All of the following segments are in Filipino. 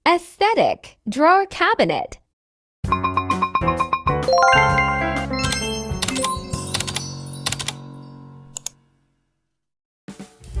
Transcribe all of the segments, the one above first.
Aesthetic drawer cabinet.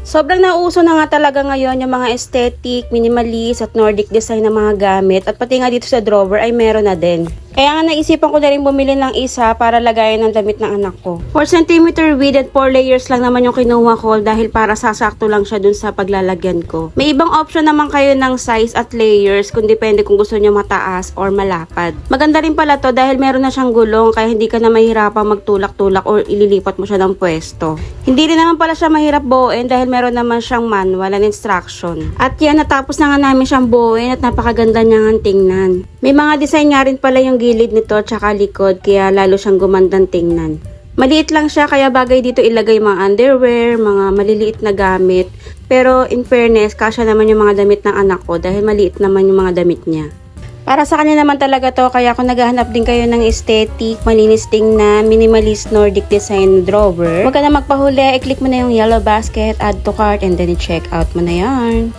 Sobrang nauuso na nga talaga ngayon yung mga aesthetic, minimalist at Nordic design na mga gamit at pati nga dito sa drawer ay meron na din. Kaya nga naisipan ko na rin bumili ng isa para lagayan ng damit ng anak ko. 4 cm width at 4 layers lang naman yung kinuha ko dahil para sasakto lang siya dun sa paglalagyan ko. May ibang option naman kayo ng size at layers kung depende kung gusto nyo mataas or malapad. Maganda rin pala to dahil meron na siyang gulong kaya hindi ka na mahirapang magtulak-tulak or ililipat mo siya ng pwesto. Hindi rin naman pala siya mahirap buuin dahil meron naman siyang manual and instruction. At yan, natapos na nga namin siyang buuin at napakaganda niya nga tingnan. May mga design nga rin pala yung gilid nito tsaka likod kaya lalo siyang gumandang tingnan. Maliit lang siya kaya bagay dito ilagay mga underwear, mga maliliit na gamit. Pero in fairness, kasya naman yung mga damit ng anak ko dahil maliit naman yung mga damit niya. Para sa kanya naman talaga to, kaya kung naghahanap din kayo ng aesthetic, malinis tingnan, minimalist Nordic design drawer, huwag ka na magpahuli, i-click mo na yung yellow basket, add to cart, and then i-check out mo na yan.